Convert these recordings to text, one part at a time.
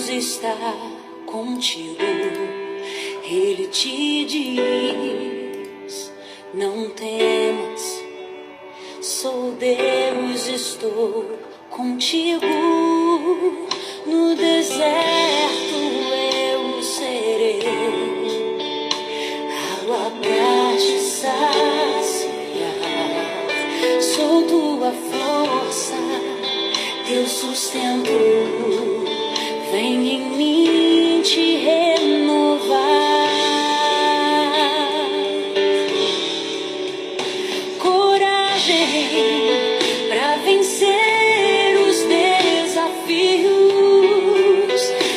Deus está contigo. Ele te diz: não temas, sou Deus, estou contigo. No deserto eu serei água pra te saciar. Sou tua força, teu sustento. Vem em mim te renovar. Coragem pra vencer os desafios.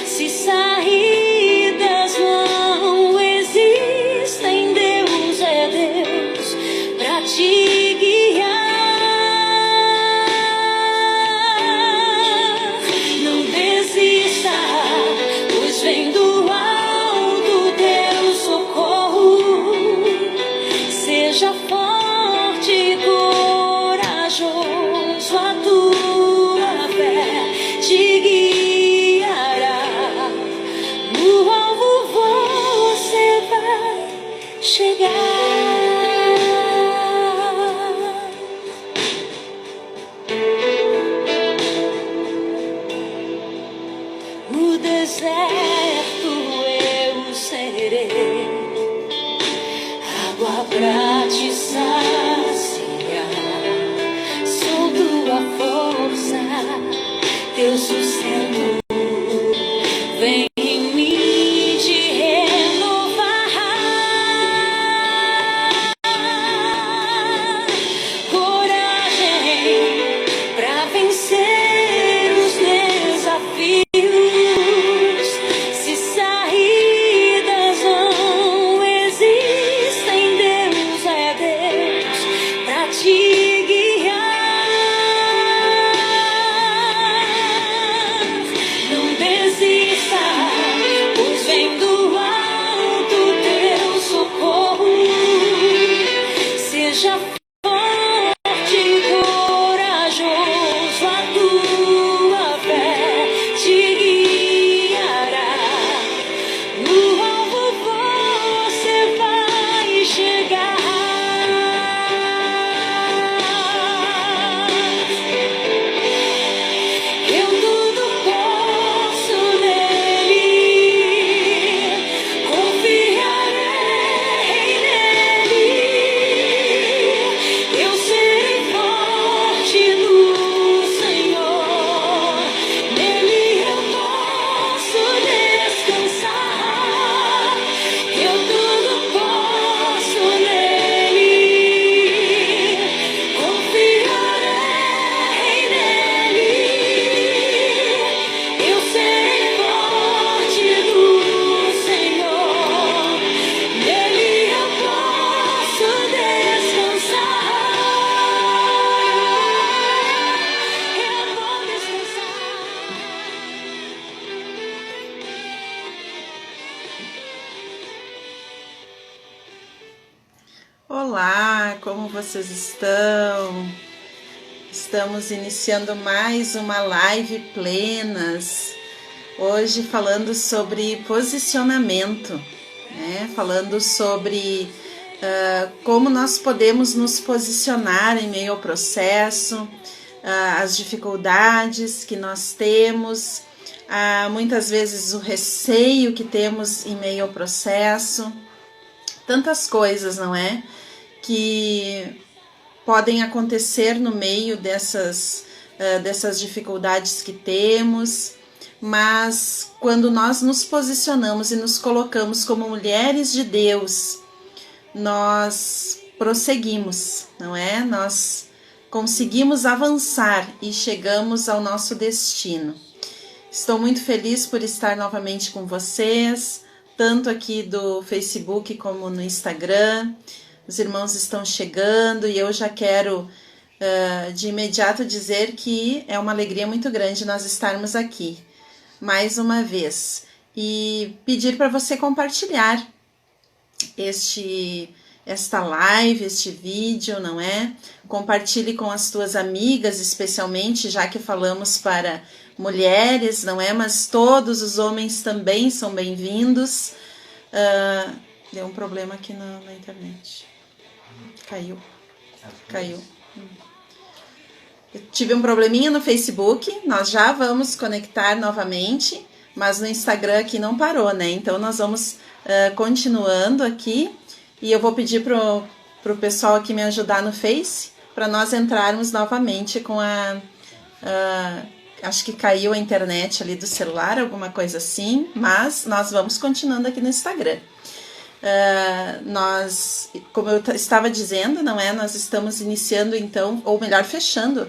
Se saídas não existem, Deus é Deus pra te guiar. Não desista, pois vem do alto teu socorro. Seja forte e corajoso, a tua fé te guiará. No alvo você vai chegar. No deserto eu serei água pra te saciar. Sou tua força, teu sustento. Vem em mim te renovar. Coragem pra vencer os desafios. Se saídas não existem, Deus é Deus pra te guiar. Não desista, pois vem do alto teu socorro. Seja forte e corajoso, a tua fé te guiará. No alvo você vai chegar. Eu tudo posso nele, confiarei nele. Eu serei forte no Senhor, nele eu posso descansar. Eu tudo posso nele, confiarei nele. Eu serei forte no Senhor, nele eu posso descansar. Eu vou descansar. Olá, como vocês estão? Estamos iniciando mais uma live Plenas, hoje falando sobre posicionamento, né? Falando sobre como nós podemos nos posicionar em meio ao processo, as dificuldades que nós temos, muitas vezes o receio que temos em meio ao processo, tantas coisas, não é? Que podem acontecer no meio dessas dificuldades que temos, mas quando nós nos posicionamos e nos colocamos como mulheres de Deus, nós prosseguimos, não é? Nós conseguimos avançar e chegamos ao nosso destino. Estou muito feliz por estar novamente com vocês, tanto aqui do Facebook como no Instagram. Os irmãos estão chegando e eu já quero de imediato dizer que é uma alegria muito grande nós estarmos aqui mais uma vez e pedir para você compartilhar esta live, este vídeo, não é? Compartilhe com as tuas amigas, especialmente, já que falamos para mulheres, não é? Mas todos os homens também são bem-vindos. Deu um problema aqui na internet. Caiu. Eu tive um probleminha no Facebook, nós já vamos conectar novamente, mas no Instagram aqui não parou, né? Então nós vamos continuando aqui e eu vou pedir pro pessoal aqui me ajudar no Face para nós entrarmos novamente com acho que caiu a internet ali do celular, alguma coisa assim, mas nós vamos continuando aqui no Instagram. Nós, como eu estava dizendo, não é? Nós estamos iniciando então, ou melhor, fechando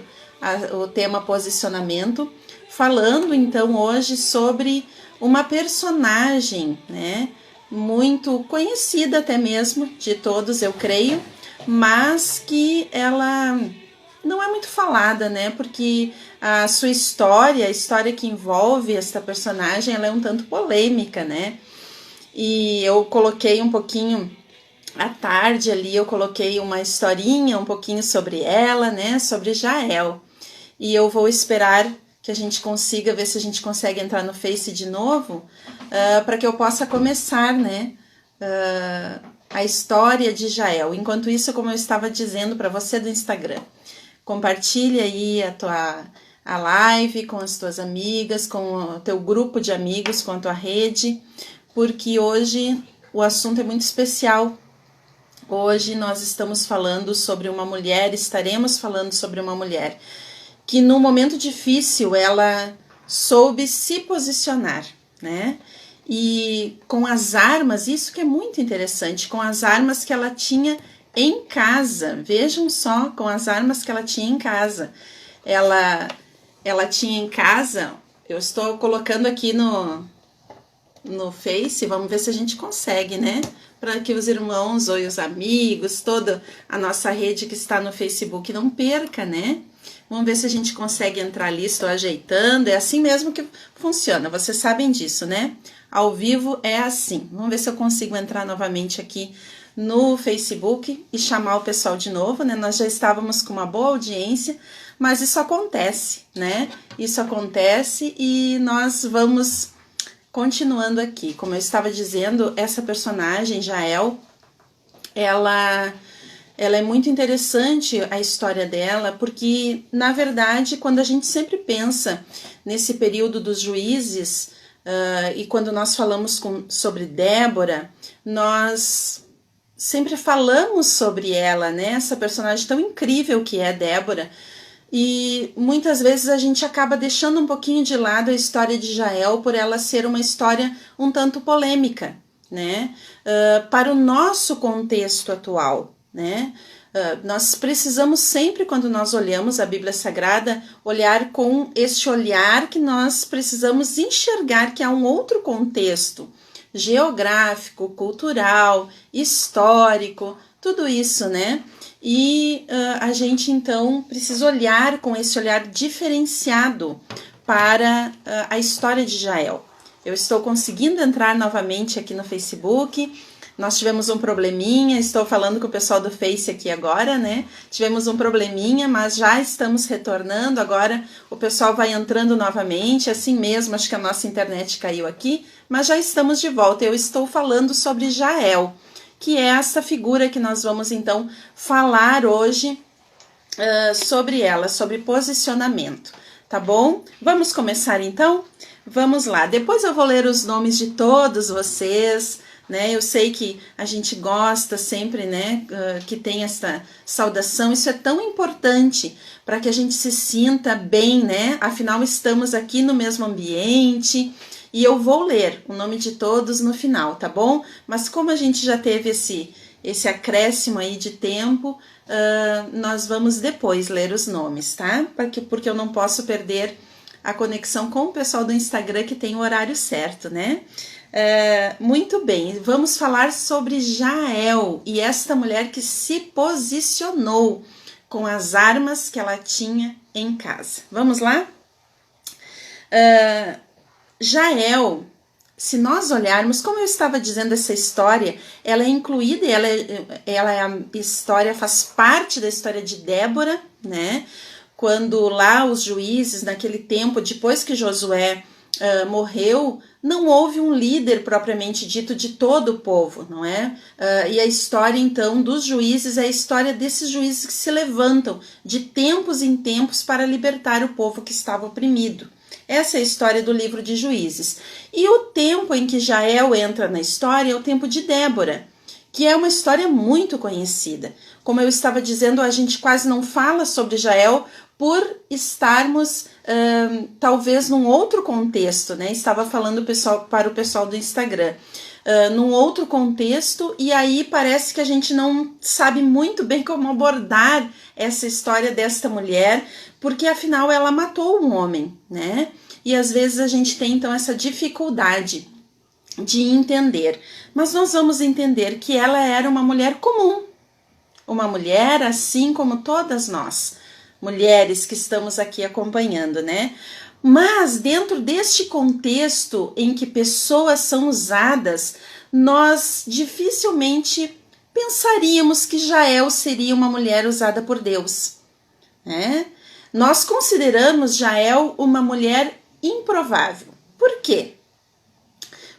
o tema posicionamento, falando então hoje sobre uma personagem, né? Muito conhecida até mesmo de todos, eu creio, mas que ela não é muito falada, né? Porque a sua história, a história que envolve esta personagem, ela é um tanto polêmica, né? E eu coloquei um pouquinho à tarde ali, eu coloquei uma historinha um pouquinho sobre ela, né? Sobre Jael. E eu vou esperar que a gente consiga, ver se a gente consegue entrar no Face de novo, para que eu possa começar, né? A história de Jael. Enquanto isso, como eu estava dizendo para você do Instagram, compartilha aí a live com as tuas amigas, com o teu grupo de amigos, com a tua rede, porque hoje o assunto é muito especial. Hoje nós estamos falando sobre uma mulher, estaremos falando sobre uma mulher que num momento difícil ela soube se posicionar, né? E com as armas, isso que é muito interessante, com as armas que ela tinha em casa, vejam só, com as armas que ela tinha em casa. Ela tinha em casa, eu estou colocando aqui no Face, vamos ver se a gente consegue, né? Para que os irmãos ou os amigos, toda a nossa rede que está no Facebook não perca, né? Vamos ver se a gente consegue entrar ali, estou ajeitando, é assim mesmo que funciona, vocês sabem disso, né? Ao vivo é assim. Vamos ver se eu consigo entrar novamente aqui no Facebook e chamar o pessoal de novo, né? Nós já estávamos com uma boa audiência, mas isso acontece, né? Isso acontece e nós vamos continuando aqui. Como eu estava dizendo, essa personagem, Jael, ela é muito interessante a história dela, porque, na verdade, quando a gente sempre pensa nesse período dos juízes, e quando nós falamos sobre Débora, nós sempre falamos sobre ela, né? Essa personagem tão incrível que é Débora, e muitas vezes a gente acaba deixando um pouquinho de lado a história de Jael por ela ser uma história um tanto polêmica, né? Para o nosso contexto atual, né? Nós precisamos sempre, quando nós olhamos a Bíblia Sagrada, olhar com este olhar que nós precisamos enxergar que há um outro contexto geográfico, cultural, histórico, tudo isso, né? E a gente então precisa olhar com esse olhar diferenciado para a história de Jael. Eu estou conseguindo entrar novamente aqui no Facebook. Nós tivemos um probleminha, estou falando com o pessoal do Face aqui agora, né? Tivemos um probleminha, mas já estamos retornando. Agora o pessoal vai entrando novamente, assim mesmo, acho que a nossa internet caiu aqui, mas já estamos de volta. Eu estou falando sobre Jael, que é essa figura que nós vamos então falar hoje sobre ela, sobre posicionamento, tá bom? Vamos começar então? Vamos lá, depois eu vou ler os nomes de todos vocês, né? Eu sei que a gente gosta sempre, né, que tem essa saudação, isso é tão importante para que a gente se sinta bem, né? Afinal, estamos aqui no mesmo ambiente. E eu vou ler o nome de todos no final, tá bom? Mas como a gente já teve esse acréscimo aí de tempo, nós vamos depois ler os nomes, tá? Porque eu não posso perder a conexão com o pessoal do Instagram que tem o horário certo, né? Muito bem, vamos falar sobre Jael e esta mulher que se posicionou com as armas que ela tinha em casa. Vamos lá? Jael, se nós olharmos, como eu estava dizendo, essa história, ela é incluída, ela é a história, faz parte da história de Débora, né? quando lá os juízes, naquele tempo, depois que Josué morreu, não houve um líder propriamente dito de todo o povo, não é? E a história, então, dos juízes é a história desses juízes que se levantam de tempos em tempos para libertar o povo que estava oprimido. Essa é a história do livro de Juízes. E o tempo em que Jael entra na história é o tempo de Débora, que é uma história muito conhecida. Como eu estava dizendo, a gente quase não fala sobre Jael por estarmos talvez num outro contexto, né? Estava falando para o pessoal do Instagram, num outro contexto, e aí parece que a gente não sabe muito bem como abordar essa história desta mulher, porque afinal ela matou um homem, né? E às vezes a gente tem então essa dificuldade de entender. Mas nós vamos entender que ela era uma mulher comum, uma mulher assim como todas nós, mulheres que estamos aqui acompanhando, né? Mas dentro deste contexto em que pessoas são usadas, nós dificilmente pensaríamos que Jael seria uma mulher usada por Deus, né? Nós consideramos Jael uma mulher improvável. Por quê?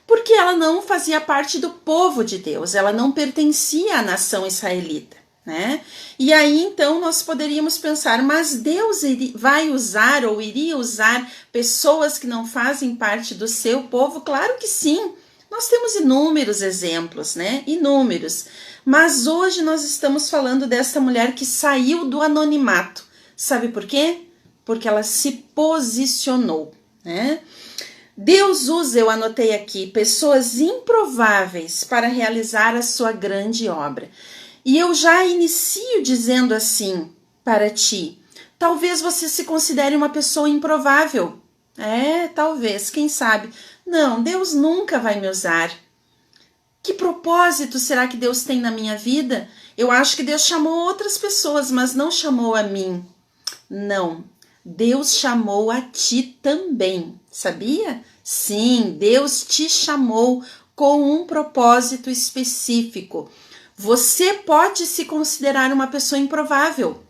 Porque ela não fazia parte do povo de Deus, ela não pertencia à nação israelita, né? E aí então nós poderíamos pensar, mas Deus vai usar ou iria usar pessoas que não fazem parte do seu povo? Claro que sim, nós temos inúmeros exemplos, né? Inúmeros. Mas hoje nós estamos falando dessa mulher que saiu do anonimato. Sabe por quê? Porque ela se posicionou, né? Deus usa, eu anotei aqui, pessoas improváveis para realizar a sua grande obra. E eu já inicio dizendo assim para ti, talvez você se considere uma pessoa improvável. Talvez, quem sabe. Não, Deus nunca vai me usar. Que propósito será que Deus tem na minha vida? Eu acho que Deus chamou outras pessoas, mas não chamou a mim. Não, Deus chamou a ti também, sabia? Sim, Deus te chamou com um propósito específico. Você pode se considerar uma pessoa improvável,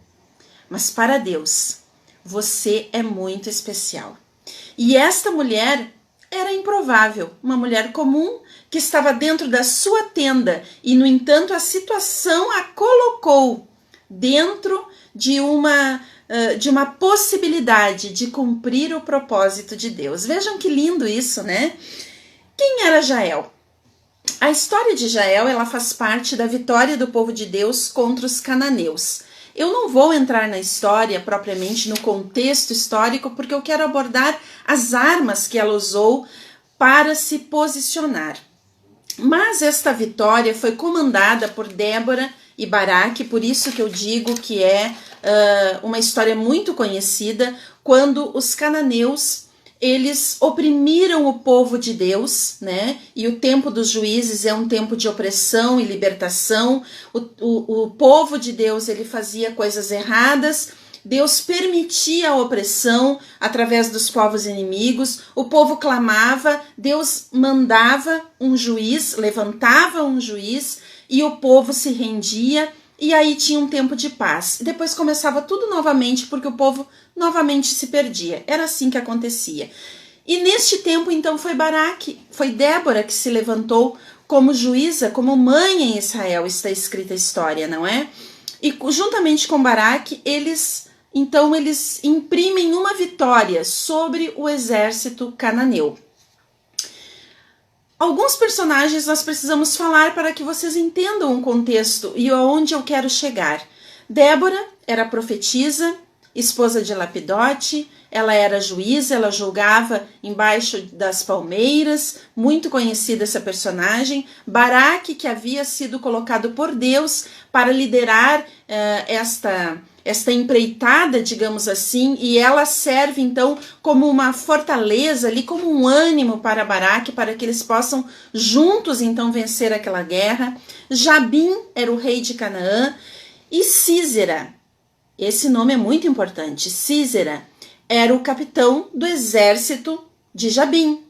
mas para Deus, você é muito especial. E esta mulher era improvável, uma mulher comum que estava dentro da sua tenda e, no entanto, a situação a colocou dentro de uma possibilidade de cumprir o propósito de Deus. Vejam que lindo isso, né? Quem era Jael? A história de Jael, ela faz parte da vitória do povo de Deus contra os cananeus. Eu não vou entrar na história propriamente, no contexto histórico, porque eu quero abordar as armas que ela usou para se posicionar. Mas esta vitória foi comandada por Débora e Baraque, por isso que eu digo que é uma história muito conhecida, quando os cananeus, eles oprimiram o povo de Deus, né? E o tempo dos juízes é um tempo de opressão e libertação. O povo de Deus, ele fazia coisas erradas, Deus permitia a opressão através dos povos inimigos, o povo clamava, Deus mandava um juiz, levantava um juiz e o povo se rendia, e aí tinha um tempo de paz. E depois começava tudo novamente, porque o povo novamente se perdia. Era assim que acontecia. E neste tempo, então, foi Débora que se levantou como juíza, como mãe em Israel, está escrita a história, não é? E juntamente com Baraque, eles imprimem uma vitória sobre o exército cananeu. Alguns personagens nós precisamos falar para que vocês entendam o contexto e aonde eu quero chegar. Débora era profetisa, esposa de Lapidote, ela era juíza, ela julgava embaixo das palmeiras, muito conhecida essa personagem. Baraque, que havia sido colocado por Deus para liderar esta empreitada, digamos assim, e ela serve então como uma fortaleza ali, como um ânimo para Baraque, para que eles possam juntos então vencer aquela guerra. Jabim era o rei de Canaã, e Sísera, esse nome é muito importante, Sísera era o capitão do exército de Jabim.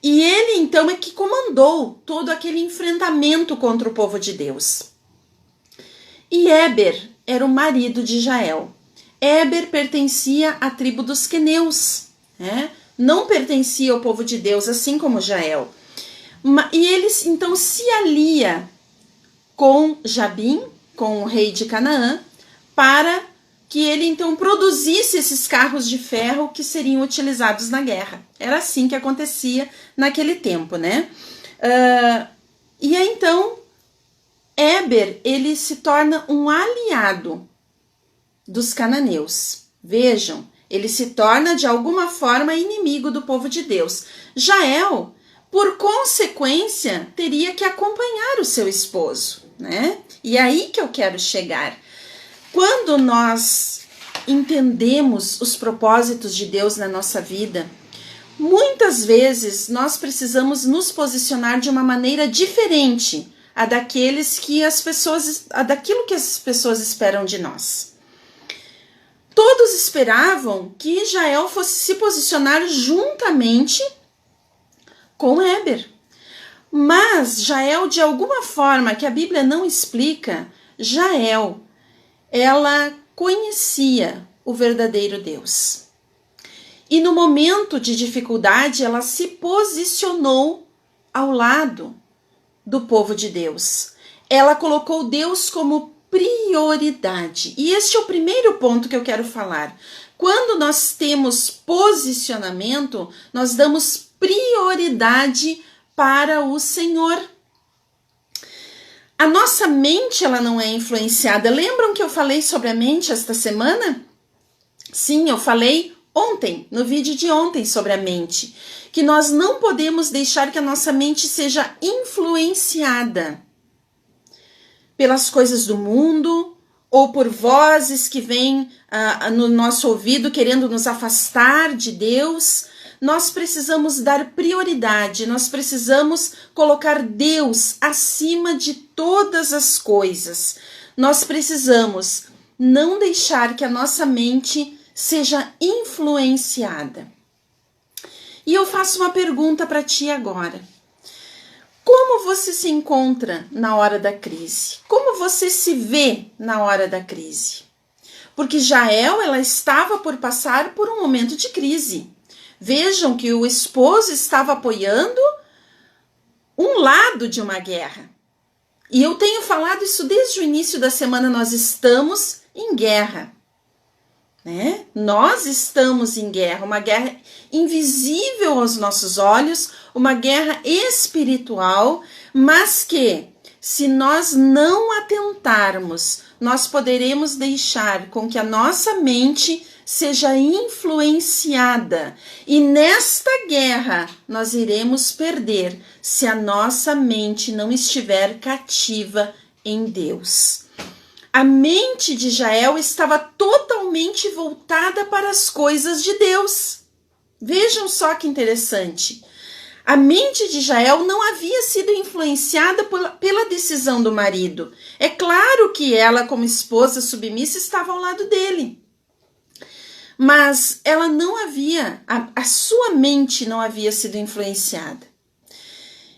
E ele então é que comandou todo aquele enfrentamento contra o povo de Deus. E Éber era o marido de Jael. Éber pertencia à tribo dos queneus, né? Não pertencia ao povo de Deus, assim como Jael. E ele então se alia com Jabim, com o rei de Canaã, para que ele então produzisse esses carros de ferro que seriam utilizados na guerra. Era assim que acontecia naquele tempo, né? E aí então Éber, ele se torna um aliado dos cananeus. Vejam, ele se torna de alguma forma inimigo do povo de Deus. Jael, por consequência, teria que acompanhar o seu esposo, né? E é aí que eu quero chegar. Quando nós entendemos os propósitos de Deus na nossa vida, muitas vezes nós precisamos nos posicionar de uma maneira diferente daquilo que as pessoas esperam de nós. Todos esperavam que Jael fosse se posicionar juntamente com Éber. Mas Jael, de alguma forma que a Bíblia não explica, Jael, ela conhecia o verdadeiro Deus. E no momento de dificuldade, ela se posicionou ao lado do povo de Deus. Ela colocou Deus como prioridade. E este é o primeiro ponto que eu quero falar. Quando nós temos posicionamento, nós damos prioridade para o Senhor. A nossa mente, ela não é influenciada. Lembram que eu falei sobre a mente esta semana? Sim, eu falei ontem, no vídeo de ontem, sobre a mente. Que nós não podemos deixar que a nossa mente seja influenciada pelas coisas do mundo ou por vozes que vêm no nosso ouvido querendo nos afastar de Deus. Nós precisamos dar prioridade, nós precisamos colocar Deus acima de todas as coisas. Nós precisamos não deixar que a nossa mente seja influenciada. E eu faço uma pergunta para ti agora. Como você se encontra na hora da crise? Como você se vê na hora da crise? Porque Jael, ela estava por passar por um momento de crise. Vejam que o esposo estava apoiando um lado de uma guerra. E eu tenho falado isso desde o início da semana, nós estamos em guerra. Né? Nós estamos em guerra, uma guerra invisível aos nossos olhos, uma guerra espiritual, mas que, se nós não atentarmos, nós poderemos deixar com que a nossa mente seja influenciada. E nesta guerra nós iremos perder se a nossa mente não estiver cativa em Deus. A mente de Jael estava totalmente voltada para as coisas de Deus. Vejam só que interessante. A mente de Jael não havia sido influenciada pela decisão do marido. É claro que ela, como esposa submissa, estava ao lado dele. Mas ela não havia, a sua mente não havia sido influenciada.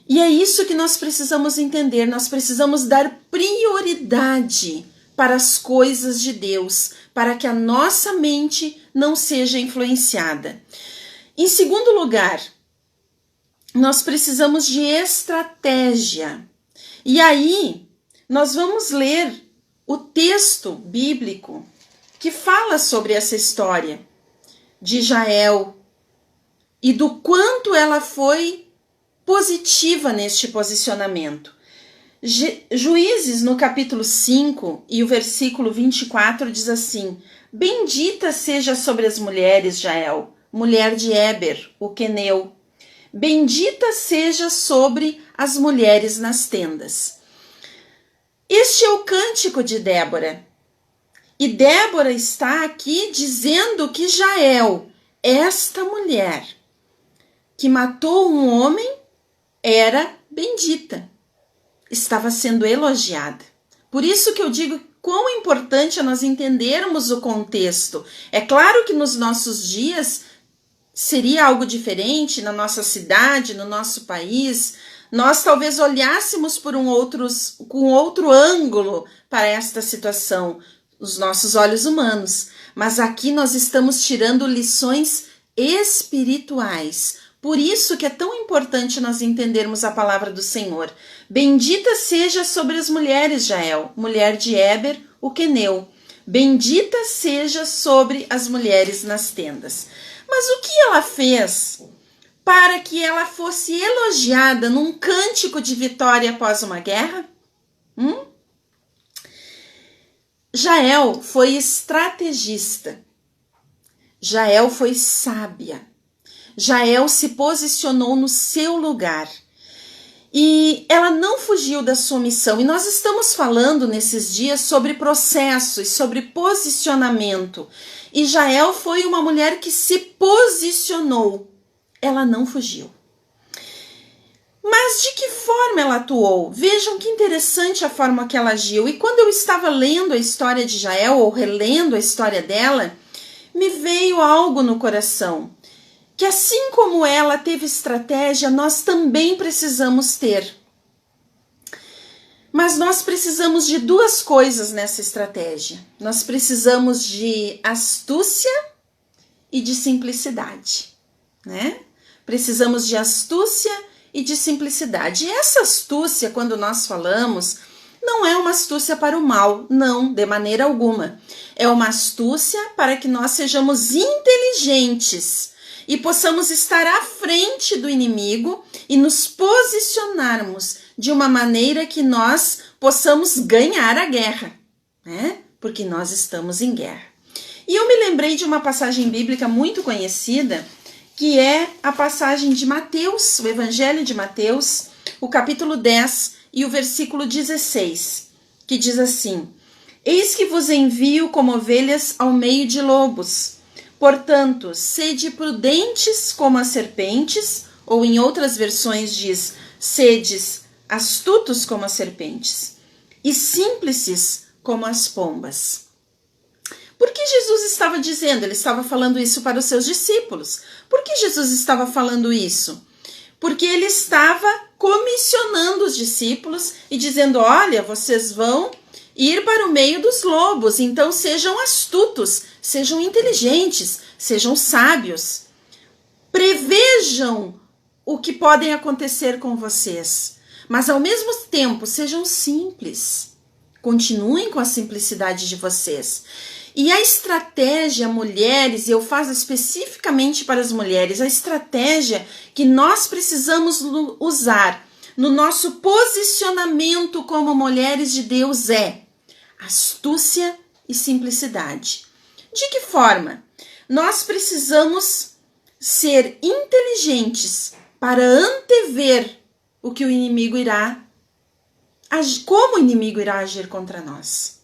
E é isso que nós precisamos entender. Nós precisamos dar prioridade para as coisas de Deus, para que a nossa mente não seja influenciada. Em segundo lugar, nós precisamos de estratégia. E aí, nós vamos ler o texto bíblico que fala sobre essa história de Jael e do quanto ela foi positiva neste posicionamento. Juízes, no capítulo 5 e o versículo 24, diz assim: Bendita seja sobre as mulheres, Jael, mulher de Éber, o queneu. Bendita seja sobre as mulheres nas tendas. Este é o cântico de Débora. E Débora está aqui dizendo que Jael, esta mulher que matou um homem, era bendita. Estava sendo elogiada. Por isso que eu digo quão importante é nós entendermos o contexto. É claro que nos nossos dias seria algo diferente, na nossa cidade, no nosso país. Nós talvez olhássemos com outro ângulo para esta situação. os nossos olhos humanos, mas aqui nós estamos tirando lições espirituais. Por isso que é tão importante nós entendermos a palavra do Senhor. Bendita seja sobre as mulheres, Jael, mulher de Éber, o queneu. Bendita seja sobre as mulheres nas tendas. Mas o que ela fez para que ela fosse elogiada num cântico de vitória após uma guerra? Jael foi estrategista. Jael foi sábia. Jael se posicionou no seu lugar. E ela não fugiu da sua missão. E nós estamos falando nesses dias sobre processos, sobre posicionamento. E Jael foi uma mulher que se posicionou. Ela não fugiu. Mas de que forma ela atuou? Vejam que interessante a forma que ela agiu. E quando eu estava lendo a história de Jael, ou relendo a história dela, me veio algo no coração. Que assim como ela teve estratégia, nós também precisamos ter. Mas nós precisamos de duas coisas nessa estratégia. Nós precisamos de astúcia e de simplicidade, né? Precisamos de astúcia e de simplicidade. E essa astúcia, quando nós falamos, não é uma astúcia para o mal, não, de maneira alguma. É uma astúcia para que nós sejamos inteligentes e possamos estar à frente do inimigo e nos posicionarmos de uma maneira que nós possamos ganhar a guerra, né? Porque nós estamos em guerra. E eu me lembrei de uma passagem bíblica muito conhecida, que é a passagem de Mateus, o Evangelho de Mateus, o capítulo 10 e o versículo 16, que diz assim: Eis que vos envio como ovelhas ao meio de lobos. Portanto, sede prudentes como as serpentes, ou em outras versões diz, sedes astutos como as serpentes, e simples como as pombas. Por que Jesus estava dizendo? Ele estava falando isso para os seus discípulos. Por que Jesus estava falando isso? Porque ele estava comissionando os discípulos e dizendo, olha, vocês vão ir para o meio dos lobos, então sejam astutos, sejam inteligentes, sejam sábios. Prevejam o que podem acontecer com vocês, mas ao mesmo tempo sejam simples. Continuem com a simplicidade de vocês. E a estratégia, mulheres, e eu faço especificamente para as mulheres, a estratégia que nós precisamos usar no nosso posicionamento como mulheres de Deus é astúcia e simplicidade. De que forma? Nós precisamos ser inteligentes para antever o que o inimigo irá agir, como o inimigo irá agir contra nós.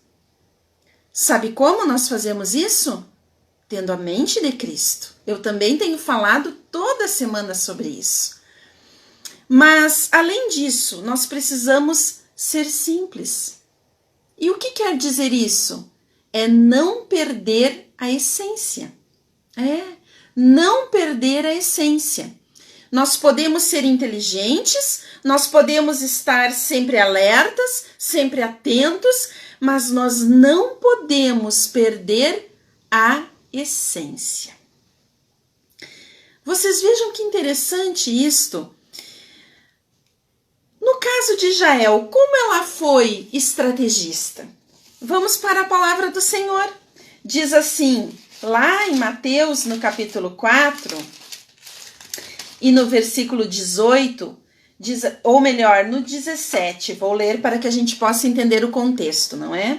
Sabe como nós fazemos isso? Tendo a mente de Cristo. Eu também tenho falado toda semana sobre isso. Mas, além disso, nós precisamos ser simples. E o que quer dizer isso? É não perder a essência. Não perder a essência. Nós podemos ser inteligentes, nós podemos estar sempre alertas, sempre atentos, mas nós não podemos perder a essência. Vocês vejam que interessante isto. No caso de Jael, como ela foi estrategista? Vamos para a palavra do Senhor. Diz assim, lá em Mateus, no capítulo 4, e no versículo 18, diz, ou melhor, no 17, vou ler para que a gente possa entender o contexto, não é?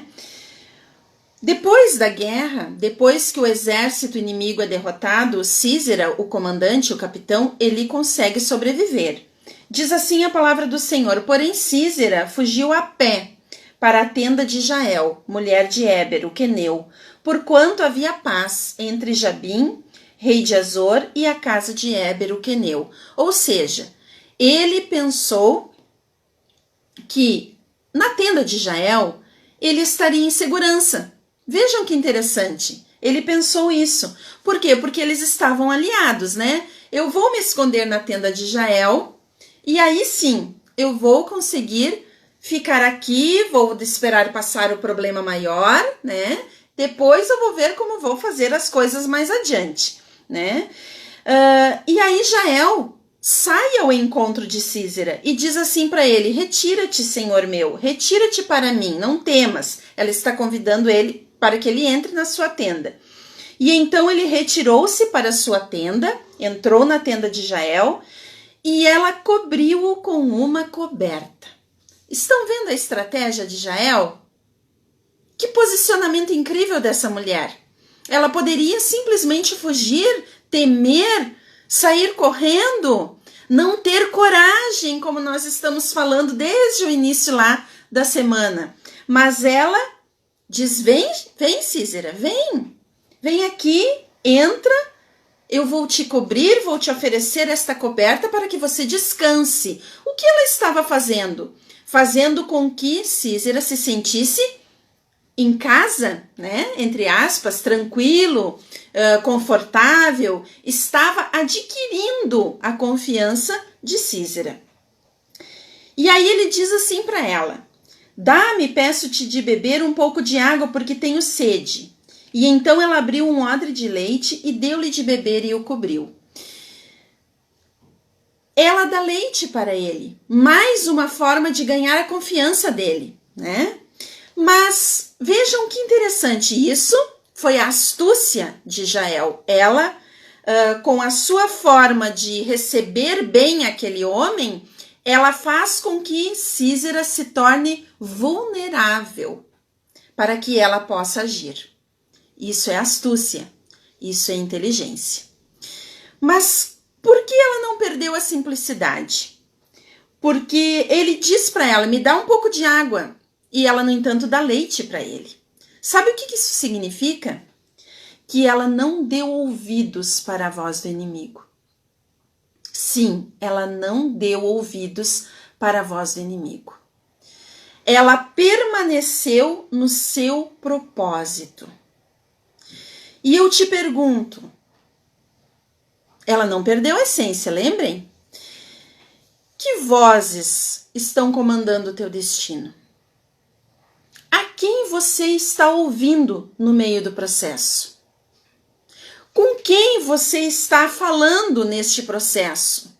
Depois da guerra, depois que o exército inimigo é derrotado, Sísera, o comandante, o capitão, ele consegue sobreviver. Diz assim a palavra do Senhor, porém Sísera fugiu a pé para a tenda de Jael, mulher de Éber, o queneu, porquanto havia paz entre Jabim, rei de Azor, e a casa de Éber, o queneu. Ou seja, ele pensou que na tenda de Jael ele estaria em segurança. Vejam que interessante. Ele pensou isso. Por quê? Porque eles estavam aliados, né? Eu vou me esconder na tenda de Jael e aí sim eu vou conseguir ficar aqui, vou esperar passar o problema maior, né? Depois eu vou ver como vou fazer as coisas mais adiante, né? E aí Jael sai ao encontro de Sísera e diz assim para ele: retira-te, Senhor meu, retira-te para mim, não temas. Ela está convidando ele para que ele entre na sua tenda. E então ele retirou-se para a sua tenda, entrou na tenda de Jael e ela cobriu-o com uma coberta. Estão vendo a estratégia de Jael? Que posicionamento incrível dessa mulher. Ela poderia simplesmente fugir, temer, sair correndo, não ter coragem, como nós estamos falando desde o início lá da semana. Mas ela diz: vem Sísera, vem aqui, entra, eu vou te cobrir, vou te oferecer esta coberta para que você descanse. O que ela estava fazendo? Fazendo com que Sísera se sentisse em casa, né? Entre aspas, tranquilo, confortável, estava adquirindo a confiança de Sísera. E aí ele diz assim para ela: dá-me, peço-te de beber um pouco de água, porque tenho sede. E então ela abriu um odre de leite e deu-lhe de beber e o cobriu. Ela dá leite para ele, mais uma forma de ganhar a confiança dele, né? Mas vejam que interessante, isso foi a astúcia de Jael. Ela, com a sua forma de receber bem aquele homem, ela faz com que Sísera se torne vulnerável para que ela possa agir. Isso é astúcia, isso é inteligência. Mas por que ela não perdeu a simplicidade? Porque ele diz para ela: me dá um pouco de água. E ela, no entanto, dá leite para ele. Sabe o que isso significa? Que ela não deu ouvidos para a voz do inimigo. Sim, ela não deu ouvidos para a voz do inimigo. Ela permaneceu no seu propósito. E eu te pergunto, ela não perdeu a essência, lembrem? Que vozes estão comandando o teu destino? A quem você está ouvindo no meio do processo? Com quem você está falando neste processo?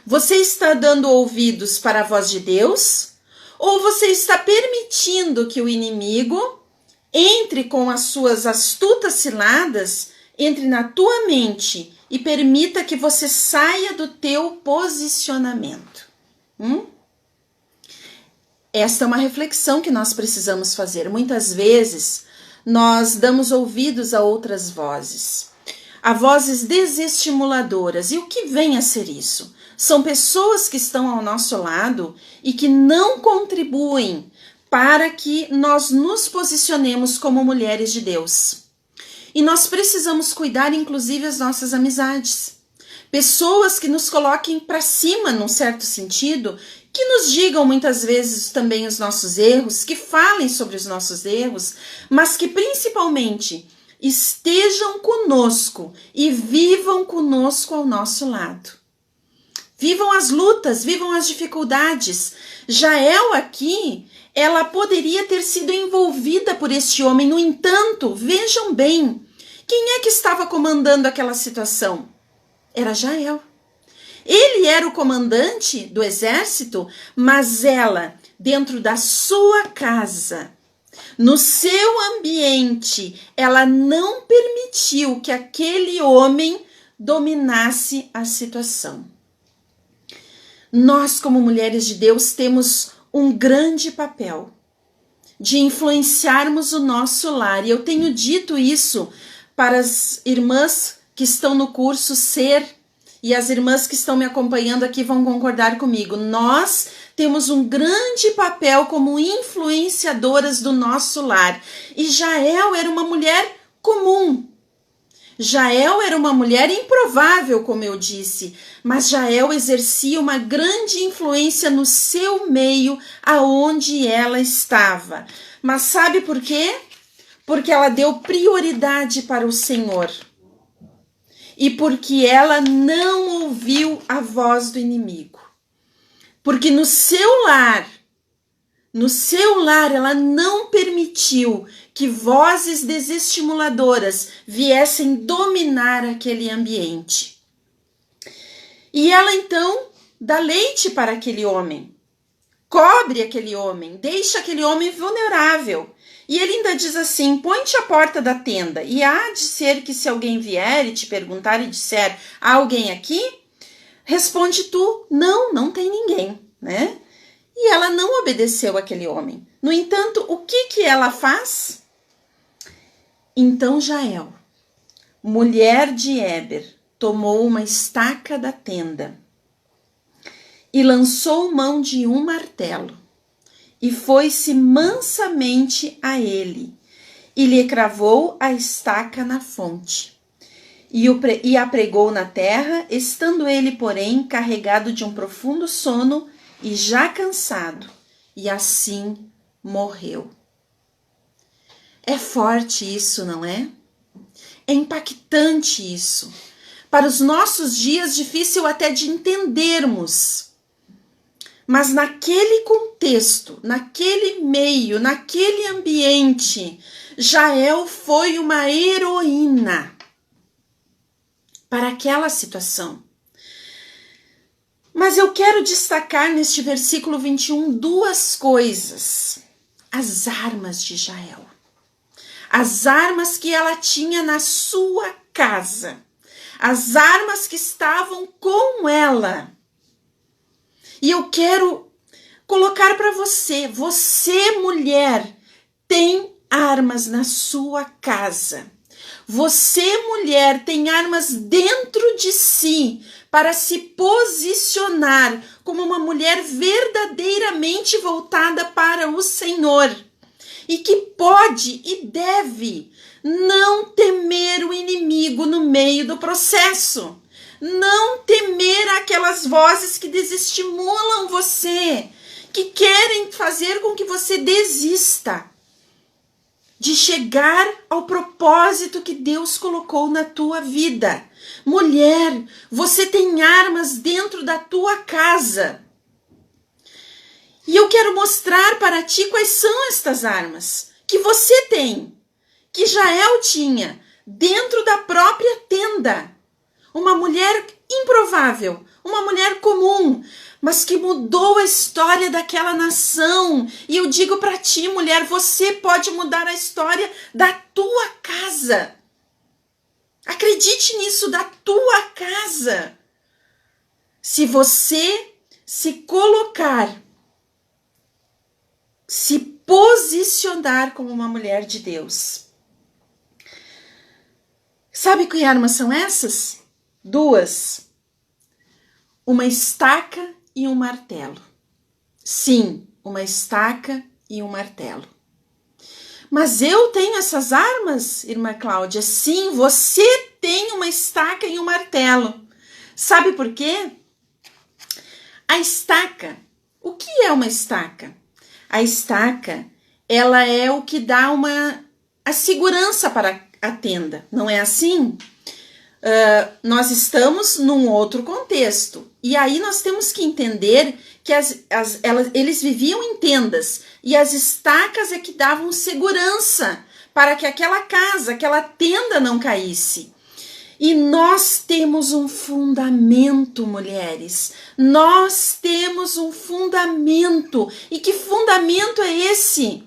Você está dando ouvidos para a voz de Deus? Ou você está permitindo que o inimigo entre com as suas astutas ciladas, entre na tua mente e permita que você saia do teu posicionamento? Esta é uma reflexão que nós precisamos fazer. Muitas vezes nós damos ouvidos a outras vozes, a vozes desestimuladoras. E o que vem a ser isso? São pessoas que estão ao nosso lado e que não contribuem para que nós nos posicionemos como mulheres de Deus. E nós precisamos cuidar, inclusive, as nossas amizades. Pessoas que nos coloquem para cima, num certo sentido, que nos digam muitas vezes também os nossos erros, que falem sobre os nossos erros, mas que principalmente estejam conosco e vivam conosco ao nosso lado. Vivam as lutas, vivam as dificuldades. Jael aqui, ela poderia ter sido envolvida por este homem. No entanto, vejam bem, quem é que estava comandando aquela situação? Era Jael. Ele era o comandante do exército, mas ela, dentro da sua casa, no seu ambiente, ela não permitiu que aquele homem dominasse a situação. Nós, como mulheres de Deus, temos um grande papel de influenciarmos o nosso lar. E eu tenho dito isso para as irmãs que estão no curso Ser, e as irmãs que estão me acompanhando aqui vão concordar comigo. Nós temos um grande papel como influenciadoras do nosso lar. E Jael era uma mulher comum. Jael era uma mulher improvável, como eu disse, mas Jael exercia uma grande influência no seu meio, aonde ela estava. Mas sabe por quê? Porque ela deu prioridade para o Senhor. E porque ela não ouviu a voz do inimigo. Porque no seu lar, no seu lar, ela não permitiu que vozes desestimuladoras viessem dominar aquele ambiente. E ela então dá leite para aquele homem, cobre aquele homem, deixa aquele homem vulnerável. E ele ainda diz assim: põe-te à porta da tenda, e há de ser que se alguém vier e te perguntar e disser: há alguém aqui? Responde tu: não, não tem ninguém, né? E ela não obedeceu aquele homem. No entanto, o que ela faz? Então Jael, mulher de Heber, tomou uma estaca da tenda e lançou mão de um martelo, e foi-se mansamente a ele, e lhe cravou a estaca na fonte, e a pregou na terra, estando ele, porém, carregado de um profundo sono e já cansado, e assim morreu. É forte isso, não é? É impactante isso. Para os nossos dias, difícil até de entendermos. Mas naquele contexto, naquele meio, naquele ambiente, Jael foi uma heroína para aquela situação. Mas eu quero destacar neste versículo 21 duas coisas. As armas de Jael. As armas que ela tinha na sua casa. As armas que estavam com ela. E eu quero colocar para você, mulher, tem armas na sua casa. Você, mulher, tem armas dentro de si para se posicionar como uma mulher verdadeiramente voltada para o Senhor. E que pode e deve não temer o inimigo no meio do processo. Não temer aquelas vozes que desestimulam você, que querem fazer com que você desista de chegar ao propósito que Deus colocou na tua vida. Mulher, você tem armas dentro da tua casa. E eu quero mostrar para ti quais são estas armas que você tem, que Jael tinha, dentro da própria tenda. Uma mulher improvável, uma mulher comum, mas que mudou a história daquela nação. E eu digo para ti, mulher, você pode mudar a história da tua casa. Acredite nisso, da tua casa. Se você se colocar, se posicionar como uma mulher de Deus. Sabe que armas são essas? Duas. Uma estaca e um martelo. Sim, uma estaca e um martelo. Mas eu tenho essas armas, irmã Cláudia? Sim, você tem uma estaca e um martelo. Sabe por quê? A estaca, o que é uma estaca? A estaca, ela é o que dá a segurança para a tenda, não é assim? Nós estamos num outro contexto. E aí nós temos que entender que eles viviam em tendas. E as estacas é que davam segurança para que aquela casa, aquela tenda não caísse. E nós temos um fundamento, mulheres. Nós temos um fundamento. E que fundamento é esse?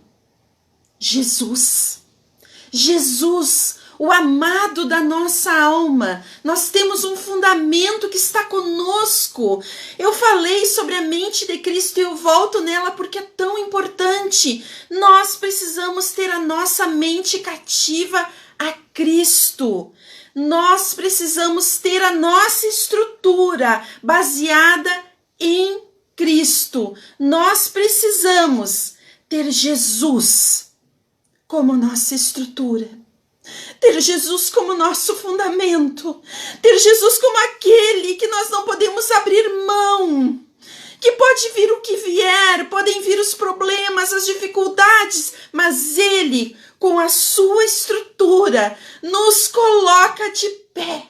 Jesus. Jesus, o amado da nossa alma. Nós temos um fundamento que está conosco. Eu falei sobre a mente de Cristo e eu volto nela porque é tão importante. Nós precisamos ter a nossa mente cativa a Cristo. Nós precisamos ter a nossa estrutura baseada em Cristo. Nós precisamos ter Jesus como nossa estrutura. Ter Jesus como nosso fundamento. Ter Jesus como aquele que nós não podemos abrir mão. Que pode vir o que vier, podem vir os problemas, as dificuldades, mas Ele, com a sua estrutura, nos coloca de pé.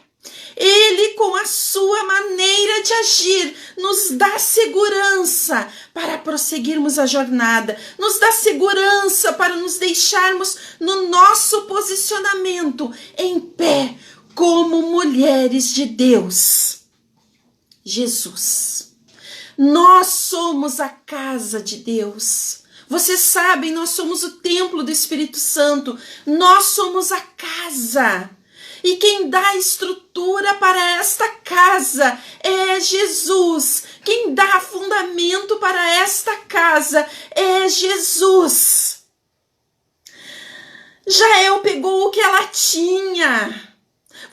Ele, com a sua maneira de agir, nos dá segurança para prosseguirmos a jornada, nos dá segurança para nos deixarmos no nosso posicionamento em pé como mulheres de Deus. Jesus, nós somos a casa de Deus. Vocês sabem, nós somos o templo do Espírito Santo, nós somos a casa. E quem dá estrutura para esta casa é Jesus. Quem dá fundamento para esta casa é Jesus. Jael pegou o que ela tinha.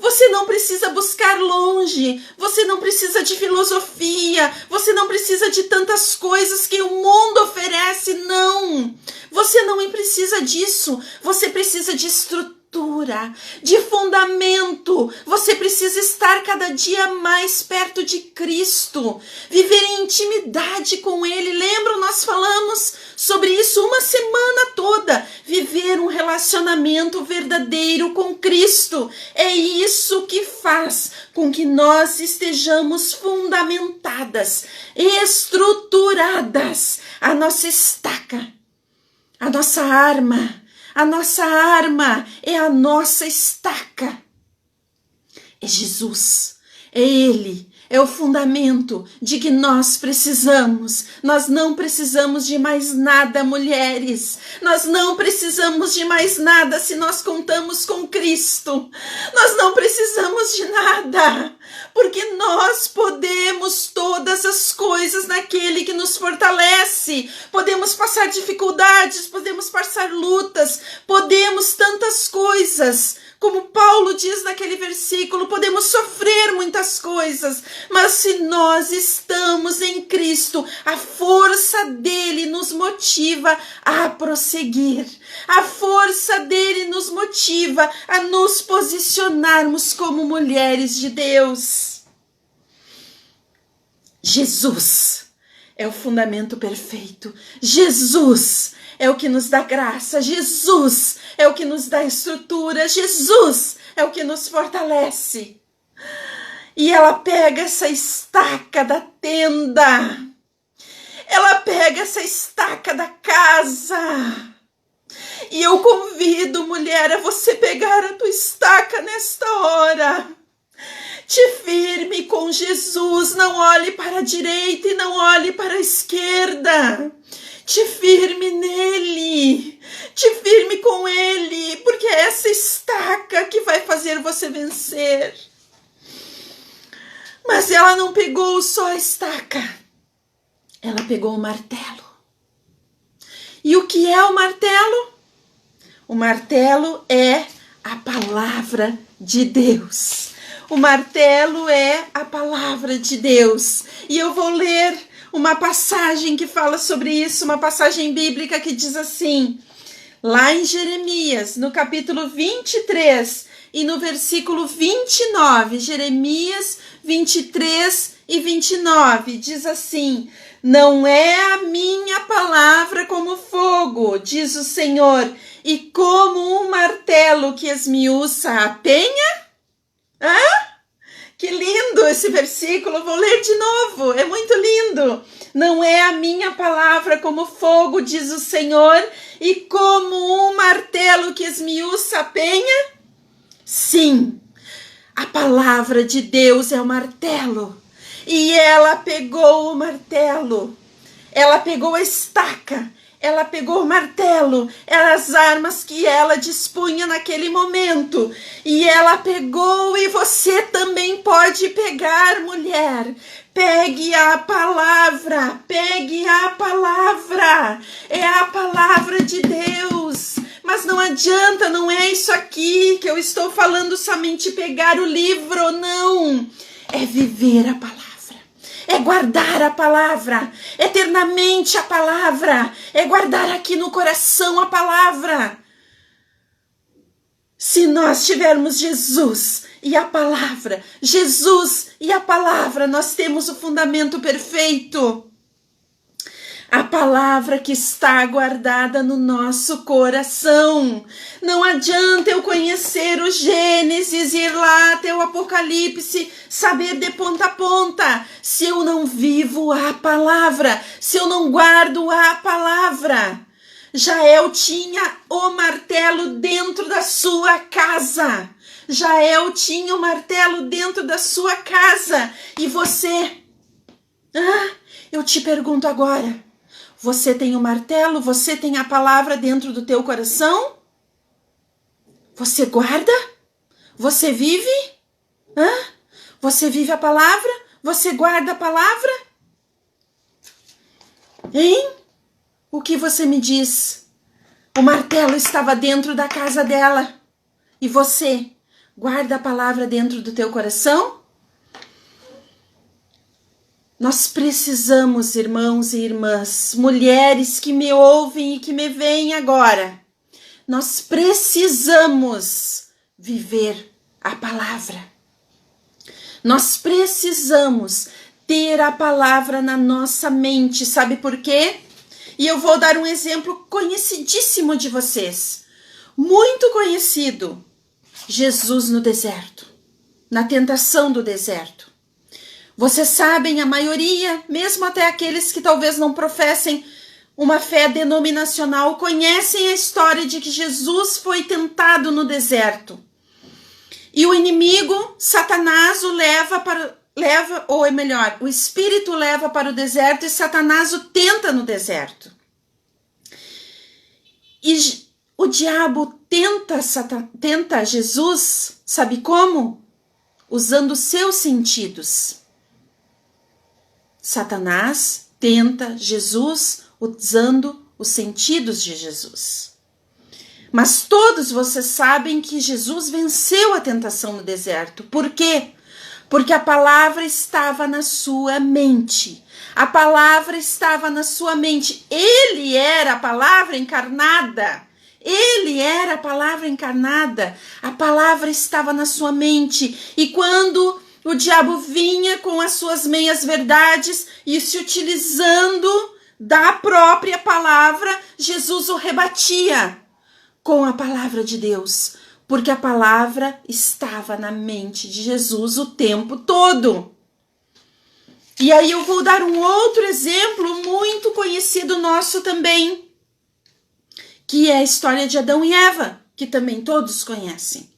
Você não precisa buscar longe, você não precisa de filosofia, você não precisa de tantas coisas que o mundo oferece, não. Você não precisa disso, você precisa de estrutura, de fundamento. Você precisa estar cada dia mais perto de Cristo, viver em intimidade com Ele. Lembram, nós falamos sobre isso uma semana toda. Viver um relacionamento verdadeiro com Cristo. É isso que faz com que nós estejamos fundamentadas, estruturadas. A nossa estaca, a nossa arma é a nossa estaca. É Jesus, é Ele, é o fundamento de que nós precisamos. Nós não precisamos de mais nada, mulheres. Nós não precisamos de mais nada se nós contamos com Cristo. Nós não precisamos de nada, porque nós podemos todas as coisas naquele que nos fortalece. Podemos passar dificuldades, podemos passar lutas, podemos tantas coisas. Como Paulo diz naquele versículo, podemos sofrer muitas coisas, mas se nós estamos em Cristo, a força dele nos motiva a prosseguir. A força dele nos motiva a nos posicionarmos como mulheres de Deus. Jesus é o fundamento perfeito. Jesus é o que nos dá graça. Jesus é o que nos dá estrutura. Jesus é o que nos fortalece. E ela pega essa estaca da tenda. Ela pega essa estaca da casa. E eu convido, mulher, a você pegar a tua estaca nesta hora. Te firme com Jesus. Não olhe para a direita e não olhe para a esquerda. Te firme nele, te firme com ele, porque é essa estaca que vai fazer você vencer. Mas ela não pegou só a estaca, ela pegou o martelo. E o que é o martelo? O martelo é a palavra de Deus. O martelo é a palavra de Deus. E eu vou ler uma passagem que fala sobre isso, uma passagem bíblica que diz assim, lá em Jeremias, no capítulo 23 e no versículo 29, Jeremias 23 e 29, diz assim, não é a minha palavra como fogo, diz o Senhor, e como um martelo que esmiuça a penha? Que lindo esse versículo, vou ler de novo, é muito lindo. Não é a minha palavra como fogo, diz o Senhor, e como um martelo que esmiuça a penha? Sim, a palavra de Deus é o martelo. E ela pegou o martelo, ela pegou a estaca, ela pegou o martelo, eram as armas que ela dispunha naquele momento. E ela pegou, e você também pode pegar, mulher. Pegue a palavra, é a palavra de Deus. Mas não adianta, não é isso aqui que eu estou falando, somente pegar o livro, não. É viver a palavra. É guardar a palavra, eternamente a palavra, é guardar aqui no coração a palavra. Se nós tivermos Jesus e a palavra, nós temos o fundamento perfeito. A palavra que está guardada no nosso coração. Não adianta eu conhecer o Gênesis, ir lá até o Apocalipse, saber de ponta a ponta, se eu não vivo a palavra, se eu não guardo a palavra. Jael tinha o martelo dentro da sua casa. Jael tinha o martelo dentro da sua casa. E você? Eu te pergunto agora. Você tem o martelo? Você tem a palavra dentro do teu coração? Você guarda? Você vive? Você vive a palavra? Você guarda a palavra? Hein? O que você me diz? O martelo estava dentro da casa dela. E você guarda a palavra dentro do teu coração? Nós precisamos, irmãos e irmãs, mulheres que me ouvem e que me veem agora, nós precisamos viver a palavra. Nós precisamos ter a palavra na nossa mente, sabe por quê? E eu vou dar um exemplo conhecidíssimo de vocês, muito conhecido. Jesus no deserto, na tentação do deserto. Vocês sabem, a maioria, mesmo até aqueles que talvez não professem uma fé denominacional, conhecem a história de que Jesus foi tentado no deserto. E o inimigo, Satanás, o o Espírito leva para o deserto e Satanás o tenta no deserto. E o diabo tenta Jesus, sabe como? Usando seus sentidos. Satanás tenta Jesus usando os sentidos de Jesus. Mas todos vocês sabem que Jesus venceu a tentação no deserto. Por quê? Porque a palavra estava na sua mente. A palavra estava na sua mente. Ele era a palavra encarnada. Ele era a palavra encarnada. A palavra estava na sua mente. E quando o diabo vinha com as suas meias verdades e se utilizando da própria palavra, Jesus o rebatia com a palavra de Deus, porque a palavra estava na mente de Jesus o tempo todo. E aí eu vou dar um outro exemplo muito conhecido nosso também, que é a história de Adão e Eva, que também todos conhecem.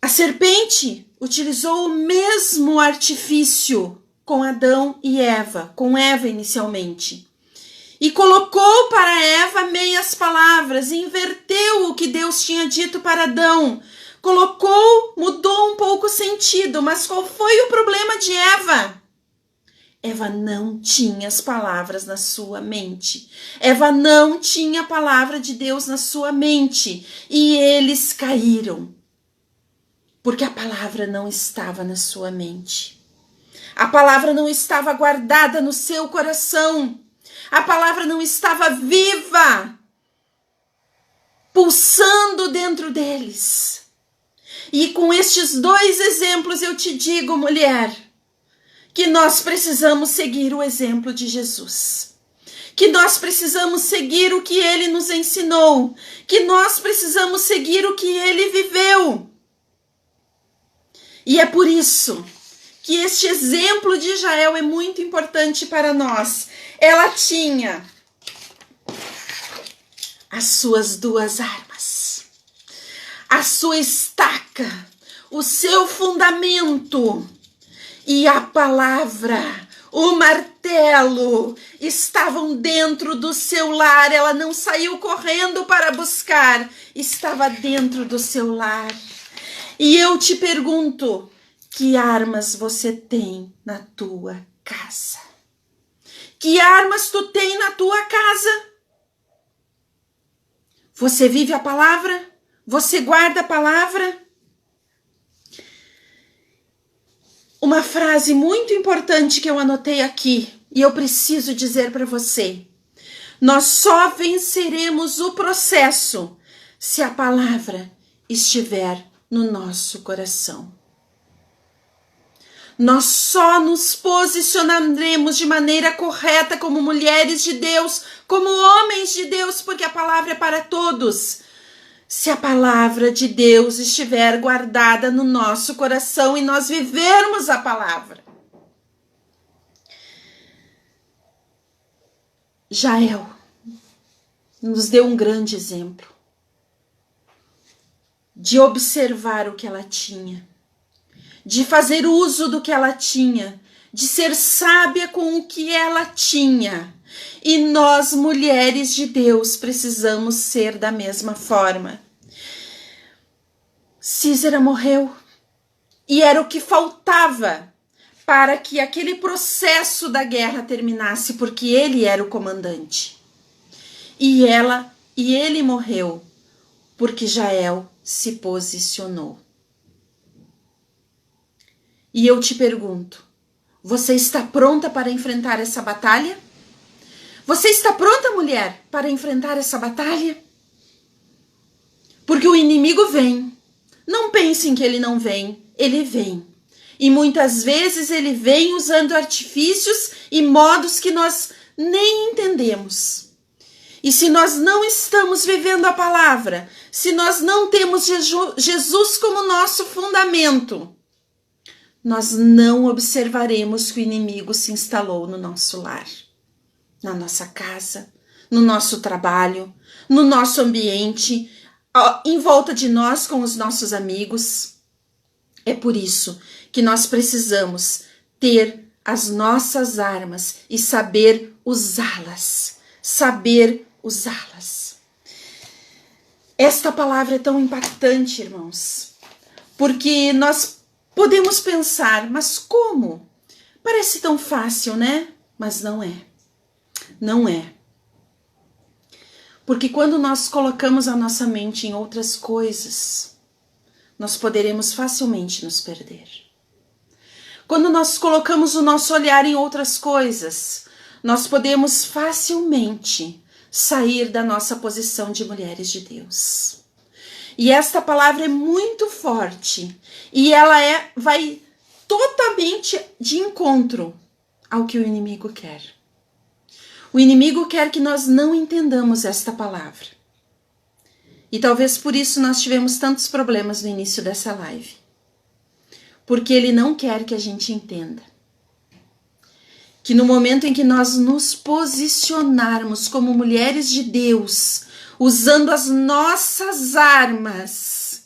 A serpente utilizou o mesmo artifício com Adão e Eva, com Eva inicialmente. E colocou para Eva meias palavras, inverteu o que Deus tinha dito para Adão. Mudou um pouco o sentido, mas qual foi o problema de Eva? Eva não tinha as palavras na sua mente. Eva não tinha a palavra de Deus na sua mente. E eles caíram. Porque a palavra não estava na sua mente. A palavra não estava guardada no seu coração. A palavra não estava viva, pulsando dentro deles. E com estes dois exemplos eu te digo, mulher, que nós precisamos seguir o exemplo de Jesus. Que nós precisamos seguir o que ele nos ensinou. Que nós precisamos seguir o que ele viveu. E é por isso que este exemplo de Jael é muito importante para nós. Ela tinha as suas duas armas, a sua estaca, o seu fundamento e a palavra, o martelo estavam dentro do seu lar. Ela não saiu correndo para buscar, estava dentro do seu lar. E eu te pergunto, que armas você tem na tua casa? Que armas tu tem na tua casa? Você vive a palavra? Você guarda a palavra? Uma frase muito importante que eu anotei aqui e eu preciso dizer para você. Nós só venceremos o processo se a palavra estiver no nosso coração. Nós só nos posicionaremos de maneira correta como mulheres de Deus, como homens de Deus, porque a palavra é para todos. Se a palavra de Deus estiver guardada no nosso coração e nós vivermos a palavra. Jael nos deu um grande exemplo de observar o que ela tinha, de fazer uso do que ela tinha, de ser sábia com o que ela tinha. E nós, mulheres de Deus, precisamos ser da mesma forma. Císera morreu e era o que faltava para que aquele processo da guerra terminasse, porque ele era o comandante. E ele morreu porque Jael se posicionou. E eu te pergunto, você está pronta para enfrentar essa batalha? Você está pronta, mulher, para enfrentar essa batalha? Porque o inimigo vem. Não pensem que ele não vem, ele vem. E muitas vezes ele vem usando artifícios e modos que nós nem entendemos. E se nós não estamos vivendo a palavra, se nós não temos Jesus como nosso fundamento, nós não observaremos que o inimigo se instalou no nosso lar, na nossa casa, no nosso trabalho, no nosso ambiente, em volta de nós com os nossos amigos. É por isso que nós precisamos ter as nossas armas e saber usá-las. Esta palavra é tão impactante, irmãos, porque nós podemos pensar, mas como? Parece tão fácil, né? Mas não é. Não é. Porque quando nós colocamos a nossa mente em outras coisas, nós poderemos facilmente nos perder. Quando nós colocamos o nosso olhar em outras coisas, nós podemos facilmente sair da nossa posição de mulheres de Deus. E esta palavra é muito forte e ela vai totalmente de encontro ao que o inimigo quer. O inimigo quer que nós não entendamos esta palavra. E talvez por isso nós tivemos tantos problemas no início dessa live. Porque ele não quer que a gente entenda. Que no momento em que nós nos posicionarmos como mulheres de Deus, usando as nossas armas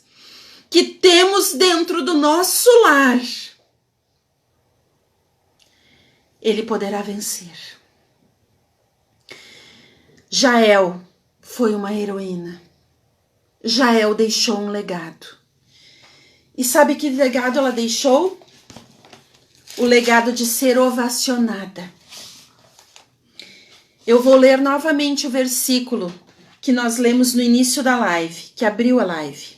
que temos dentro do nosso lar, ele poderá vencer. Jael foi uma heroína. Jael deixou um legado. E sabe que legado ela deixou? O legado de ser ovacionada. Eu vou ler novamente o versículo que nós lemos no início da live, que abriu a live.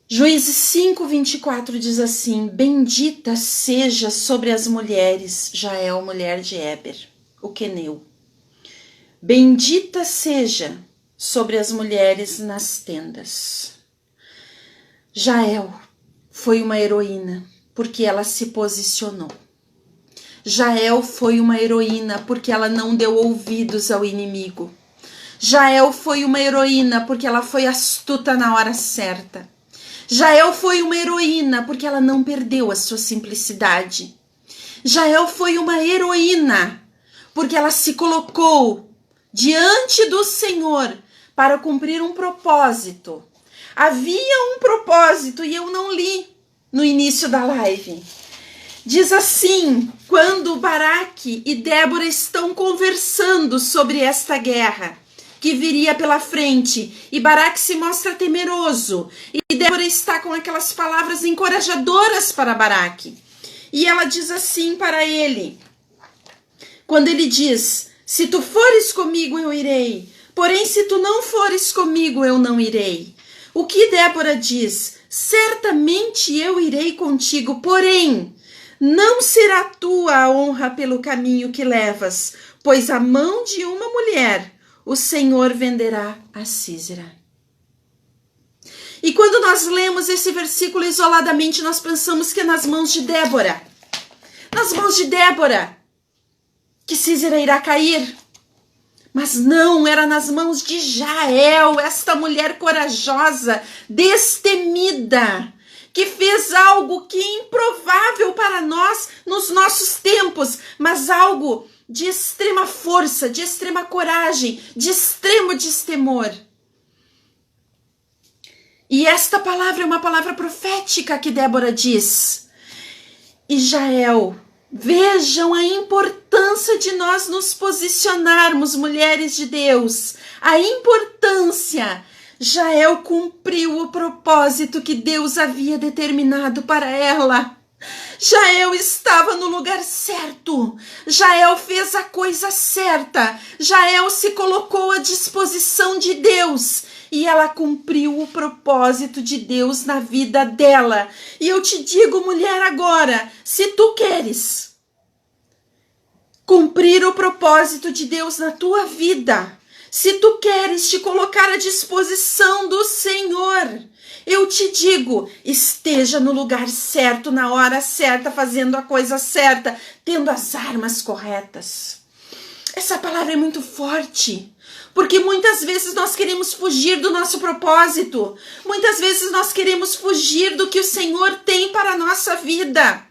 Juízes 5:24 diz assim: bendita seja sobre as mulheres Jael, mulher de Éber, o queneu. Bendita seja sobre as mulheres nas tendas. Jael foi uma heroína porque ela se posicionou. Jael foi uma heroína porque ela não deu ouvidos ao inimigo. Jael foi uma heroína porque ela foi astuta na hora certa. Jael foi uma heroína porque ela não perdeu a sua simplicidade. Jael foi uma heroína porque ela se colocou diante do Senhor para cumprir um propósito. Havia um propósito e eu não li no início da live. Diz assim, quando Baraque e Débora estão conversando sobre esta guerra que viria pela frente, e Baraque se mostra temeroso, e Débora está com aquelas palavras encorajadoras para Baraque. E ela diz assim para ele, quando ele diz: se tu fores comigo, eu irei. Porém, se tu não fores comigo, eu não irei. O que Débora diz? Certamente eu irei contigo, porém, não será tua a honra pelo caminho que levas, pois a mão de uma mulher o Senhor venderá a Císera. E quando nós lemos esse versículo isoladamente, nós pensamos que é nas mãos de Débora. Nas mãos de Débora que Císera irá cair. Mas não, era nas mãos de Jael, esta mulher corajosa, destemida, que fez algo que é improvável para nós nos nossos tempos, mas algo de extrema força, de extrema coragem, de extremo destemor. E esta palavra é uma palavra profética que Débora diz. E Jael, vejam a importância de nós nos posicionarmos, mulheres de Deus. A importância. Jael cumpriu o propósito que Deus havia determinado para ela. Jael estava no lugar certo. Jael fez a coisa certa. Jael se colocou à disposição de Deus. E ela cumpriu o propósito de Deus na vida dela. E eu te digo, mulher, agora, se tu queres cumprir o propósito de Deus na tua vida, se tu queres te colocar à disposição do Senhor, eu te digo, esteja no lugar certo, na hora certa, fazendo a coisa certa, tendo as armas corretas. Essa palavra é muito forte. Porque muitas vezes nós queremos fugir do nosso propósito. Muitas vezes nós queremos fugir do que o Senhor tem para a nossa vida.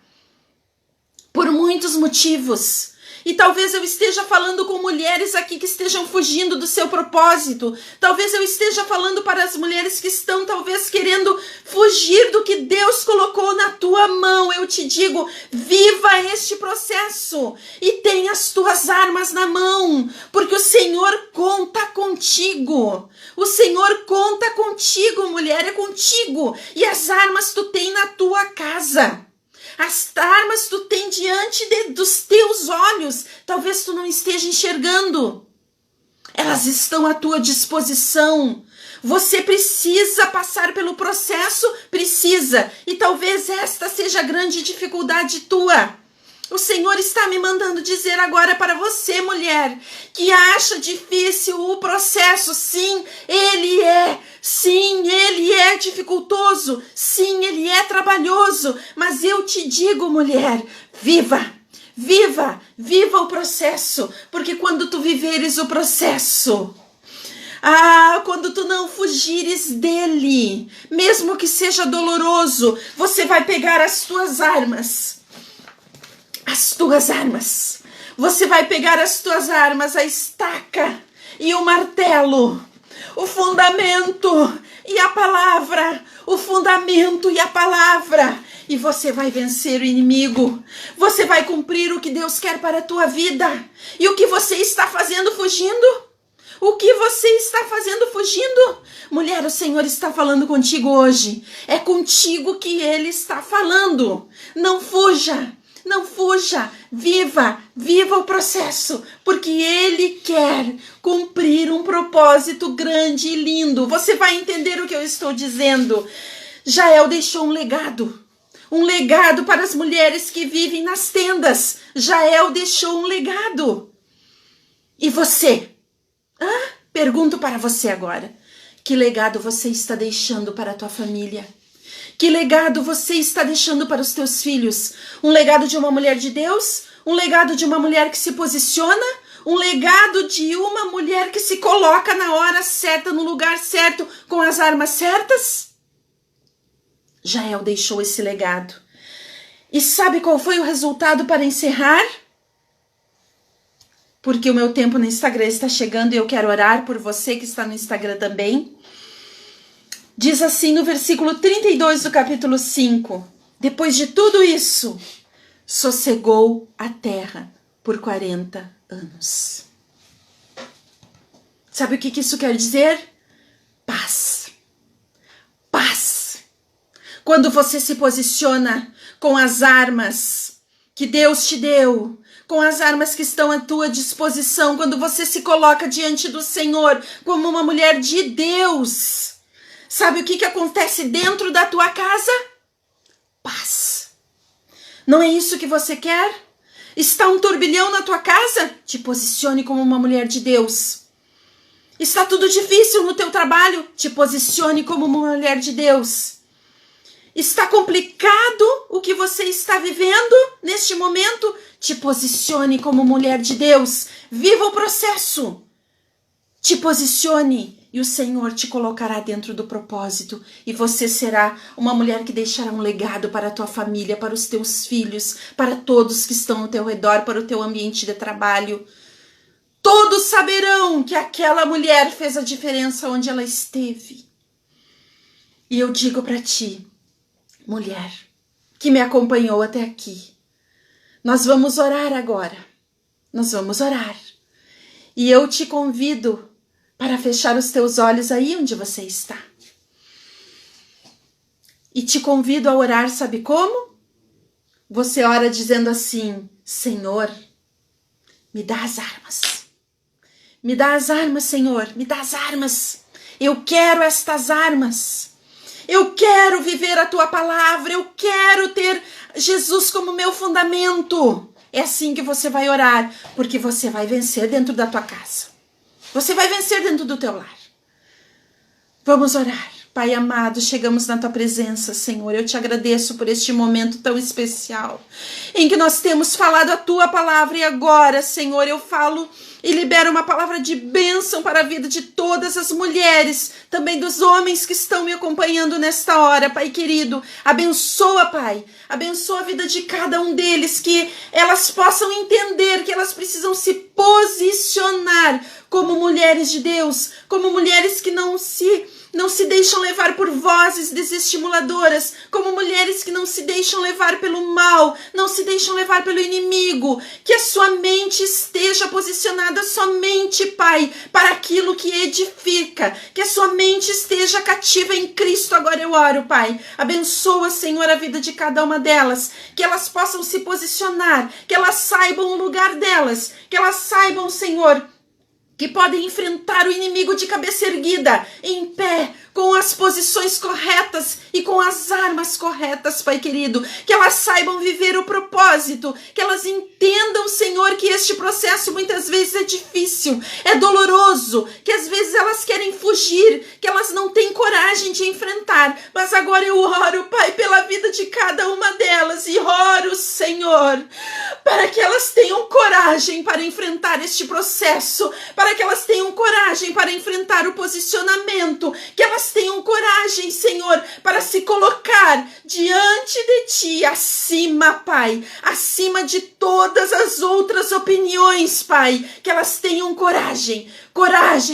Por muitos motivos. E talvez eu esteja falando com mulheres aqui que estejam fugindo do seu propósito. Talvez eu esteja falando para as mulheres que estão talvez querendo fugir do que Deus colocou na tua mão. Eu te digo, viva este processo e tenha as tuas armas na mão, porque o Senhor conta contigo. O Senhor conta contigo, mulher, é contigo. E as armas tu tem na tua casa. As armas tu tem diante dos teus olhos. Talvez tu não esteja enxergando. Elas estão à tua disposição. Você precisa passar pelo processo? Precisa. E talvez esta seja a grande dificuldade tua. O Senhor está me mandando dizer agora para você, mulher, que acha difícil o processo. Sim, ele é. Sim, ele é dificultoso. Sim, ele é trabalhoso. Mas eu te digo, mulher, viva. Viva, viva o processo. Porque quando tu viveres o processo, quando tu não fugires dele, mesmo que seja doloroso, você vai pegar as tuas armas. As tuas armas. Você vai pegar as tuas armas, a estaca e o martelo, o fundamento e a palavra, o fundamento e a palavra. E você vai vencer o inimigo. Você vai cumprir o que Deus quer para a tua vida. E o que você está fazendo fugindo? O que você está fazendo fugindo? Mulher, o Senhor está falando contigo hoje. É contigo que Ele está falando. Não fuja. Não fuja, viva o processo, porque Ele quer cumprir um propósito grande e lindo. Você vai entender o que eu estou dizendo. Jael deixou um legado para as mulheres que vivem nas tendas. Jael deixou um legado. E você? Pergunto para você agora, que legado você está deixando para a tua família? Que legado você está deixando para os teus filhos? Um legado de uma mulher de Deus? Um legado de uma mulher que se posiciona? Um legado de uma mulher que se coloca na hora certa, no lugar certo, com as armas certas? Jael deixou esse legado. E sabe qual foi o resultado para encerrar? Porque o meu tempo no Instagram está chegando e eu quero orar por você que está no Instagram também. Diz assim no versículo 32 do capítulo 5. Depois de tudo isso, sossegou a terra por 40 anos. Sabe o que isso quer dizer? Paz. Paz. Quando você se posiciona com as armas que Deus te deu, com as armas que estão à tua disposição, quando você se coloca diante do Senhor como uma mulher de Deus, sabe o que acontece dentro da tua casa? Paz. Não é isso que você quer? Está um turbilhão na tua casa? Te posicione como uma mulher de Deus. Está tudo difícil no teu trabalho? Te posicione como uma mulher de Deus. Está complicado o que você está vivendo neste momento? Te posicione como mulher de Deus. Viva o processo. Te posicione e o Senhor te colocará dentro do propósito. E você será uma mulher que deixará um legado para a tua família, para os teus filhos, para todos que estão ao teu redor, para o teu ambiente de trabalho. Todos saberão que aquela mulher fez a diferença onde ela esteve. E eu digo para ti, mulher, que me acompanhou até aqui, nós vamos orar agora. Nós vamos orar. E eu te convido para fechar os teus olhos aí onde você está. E te convido a orar, sabe como? Você ora dizendo assim, Senhor, me dá as armas. Me dá as armas, Senhor, me dá as armas. Eu quero estas armas. Eu quero viver a tua palavra. Eu quero ter Jesus como meu fundamento. É assim que você vai orar, porque você vai vencer dentro da tua casa. Você vai vencer dentro do teu lar. Vamos orar. Pai amado, chegamos na tua presença, Senhor. Eu te agradeço por este momento tão especial, em que nós temos falado a tua palavra. E agora, Senhor, eu falo e libero uma palavra de bênção para a vida de todas as mulheres, também dos homens que estão me acompanhando nesta hora, Pai querido. Abençoa, Pai. Abençoa a vida de cada um deles, que elas possam entender que elas precisam se posicionar como mulheres de Deus, como mulheres que não se deixam levar por vozes desestimuladoras, como mulheres que não se deixam levar pelo mal, não se deixam levar pelo inimigo, que a sua mente esteja posicionada somente, Pai, para aquilo que edifica, que a sua mente esteja cativa em Cristo. Agora eu oro, Pai, abençoa, Senhor, a vida de cada uma delas, que elas possam se posicionar, que elas saibam o lugar delas, que elas saibam, Senhor, que podem enfrentar o inimigo de cabeça erguida, em pé, com as posições corretas e com as armas corretas, Pai querido. Que elas saibam viver o propósito, que elas entendam, Senhor, que este processo muitas vezes é difícil, é doloroso, que às vezes elas querem fugir, que elas não têm coragem de enfrentar. Mas agora eu oro, Pai, pela vida de cada uma delas e oro, Senhor, para que elas tenham coragem para enfrentar este processo, para que elas tenham coragem para enfrentar o posicionamento, que elas tenham coragem, Senhor, para se colocar diante de Ti, acima, Pai, acima de todas as outras opiniões, Pai, que elas tenham coragem,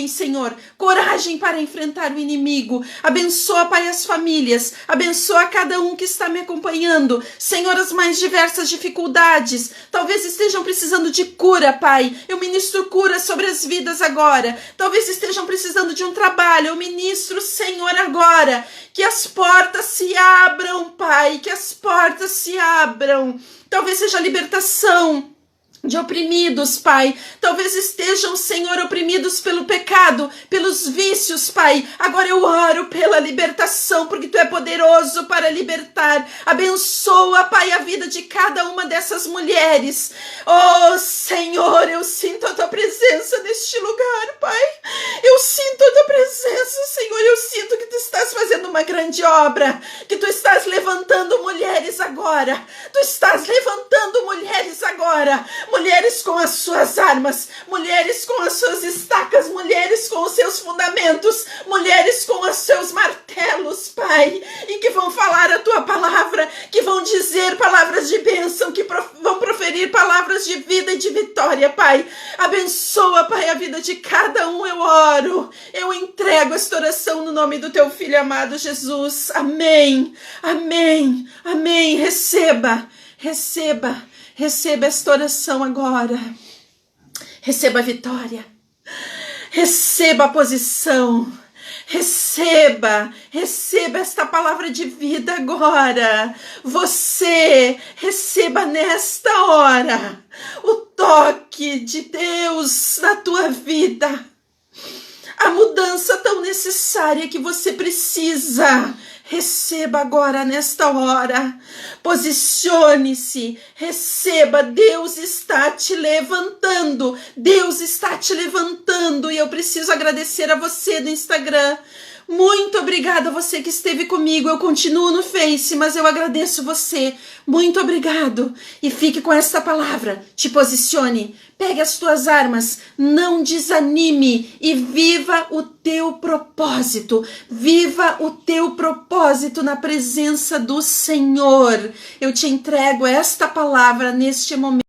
Senhor, coragem para enfrentar o inimigo. Abençoa, Pai, as famílias, abençoa cada um que está me acompanhando, Senhor, as mais diversas dificuldades, talvez estejam precisando de cura, Pai, eu ministro cura sobre as vidas agora, talvez estejam precisando de um trabalho, eu ministro, Senhor, agora, que as portas se abram, Pai, que as portas se abram, talvez seja libertação de oprimidos, Pai, talvez estejam, Senhor, oprimidos pelo pecado, pelos vícios, Pai, agora eu oro pela libertação, porque Tu é poderoso para libertar. Abençoa, Pai, a vida de cada uma dessas mulheres. Oh, Senhor, eu sinto a Tua presença neste lugar, Pai, eu sinto a Tua presença, Senhor, eu sinto que Tu estás fazendo uma grande obra, que Tu estás levantando mulheres agora, Tu estás levantando mulheres agora, mulheres com as suas armas, mulheres com as suas estacas, mulheres com os seus fundamentos, mulheres com os seus martelos, Pai, e que vão falar a Tua palavra, que vão dizer palavras de bênção, que vão proferir palavras de vida e de vitória, Pai. Abençoa, Pai, a vida de cada um, eu oro, eu entrego esta oração no nome do Teu Filho amado Jesus. Amém, amém, amém. Receba esta oração agora. Receba a vitória. Receba a posição. Receba esta palavra de vida agora. Você receba nesta hora o toque de Deus na tua vida. A mudança tão necessária que você precisa. Receba agora nesta hora, posicione-se, receba, Deus está te levantando, Deus está te levantando, e eu preciso agradecer a você do Instagram. Muito obrigada, você que esteve comigo. Eu continuo no Face, mas eu agradeço você. Muito obrigado. E fique com esta palavra. Te posicione. Pegue as tuas armas. Não desanime. E viva o teu propósito. Viva o teu propósito na presença do Senhor. Eu te entrego esta palavra neste momento.